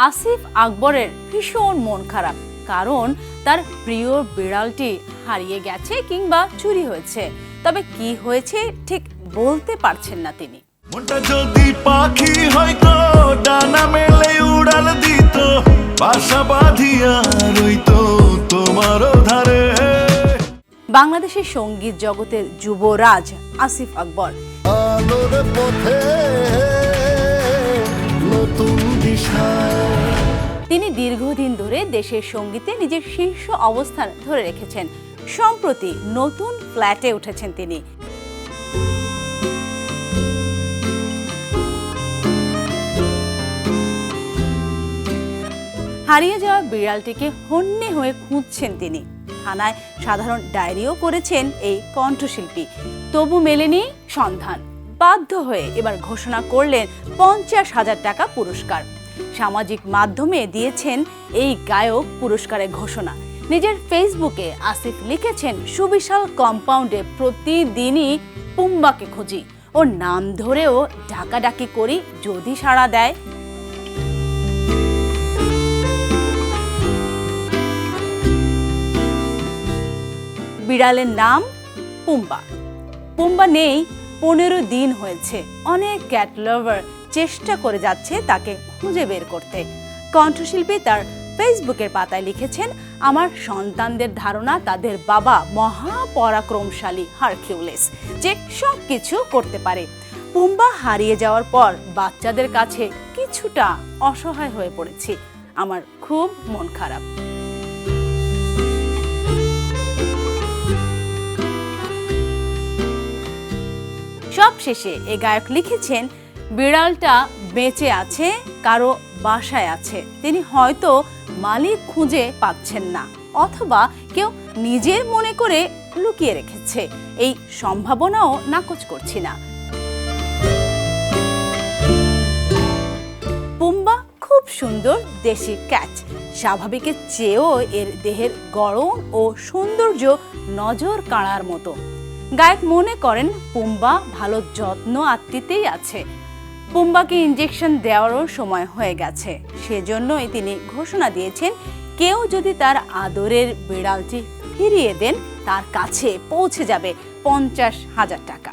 আসিফ আকবরের ভীষণ মন খারাপ, কারণ তার প্রিয় বিড়ালটি হারিয়ে গেছে কিংবা চুরি হয়েছে। তবে কি হয়েছে ঠিক বলতে পারছেন না তিনি। মনটা যদি পাখি হয়তো ডানা মেলে উড়াল দিত, বাসা বাঁধিয়া রইতো তোমার ধারে। বাংলাদেশের সঙ্গীত জগতের যুবরাজ আসিফ আকবর আলোর পথে নতুন দিশা। তিনি দীর্ঘদিন ধরে দেশের সঙ্গীতে নিজের শীর্ষ অবস্থান ধরে রেখেছেন। সম্প্রতি নতুন ফ্ল্যাটে উঠেছেন তিনি। হারিয়ে যাওয়া বিড়ালটিকে হন্যে হয়ে খুঁজছেন তিনি। থানায় সাধারণ ডায়েরিও করেছেন এই কণ্ঠশিল্পী, তবু মেলেনি সন্ধান। বাধ্য হয়ে এবার ঘোষণা করলেন 50,000 টাকা পুরস্কার। সামাজিক মাধ্যমে দিয়েছেন এই গায়ক পুরস্কারের ঘোষণা। নিজের ফেসবুকে আসিফ লিখেছেন, সুবিশাল কম্পাউন্ডে প্রতিদিনই পুম্বাকে খুঁজি, ওর নাম ধরেও ডাকাডাকি করি, যদি সাড়া দেয়। বিড়ালের নাম পুম্বা। পুম্বা নেই 15 দিন হয়েছে। অনেক ক্যাট লাভার চেষ্টা করে যাচ্ছে তাকে খুঁজে বের করতে। কণ্ঠশিল্পী তার ফেসবুকের পাতায় লিখেছেন, আমার সন্তানদের ধারণা তাদের বাবা মহাপরাক্রমশালী হারকিউলিস, যে সব কিছু করতে পারে। পুম্বা হারিয়ে যাওয়ার পর বাচ্চাদের কাছে কিছুটা অসহায় হয়ে পড়েছি। আমার খুব মন খারাপ। সব শেষে এ গায়ক লিখেছেন, বিড়ালটা বেঁচে আছে, কারো বাসায় আছে। তিনি হয়তো মালিক খুঁজে পাচ্ছেন না, অথবা কেউ নিজের মনে করে লুকিয়ে রেখেছে। এই সম্ভাবনাও নাকচ করছি না। পুম্বা খুব সুন্দর দেশি ক্যাট। স্বাভাবিকের চেয়েও এর দেহের গড়ন ও সৌন্দর্য নজর কাড়ার মতো। গায়ক মনে করেন পুম্বা ভালো যত্ন আত্মীতেই আছে। পুম্বাকে ইনজেকশন দেওয়ারও সময় হয়ে গেছে। সেজন্যই তিনি ঘোষণা দিয়েছেন, কেউ যদি তার আদরের বিড়ালটি ফিরিয়ে দেন, তার কাছে পৌঁছে যাবে 50,000 টাকা।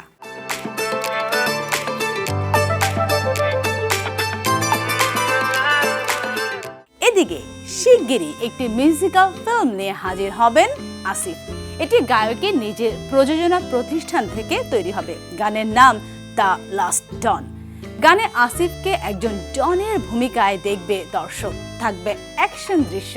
এদিকে শিগগিরই একটি মিউজিক্যাল ফিল্ম নিয়ে হাজির হবেন আসিফ। এটি গায়কের নিজের প্রযোজনা প্রতিষ্ঠান থেকে তৈরি হবে। গানের নাম দ্য লাস্ট ডন। গানে আসিফকে একজন ডনের ভূমিকায় দেখবে দর্শক। থাকবে অ্যাকশন দৃশ্য।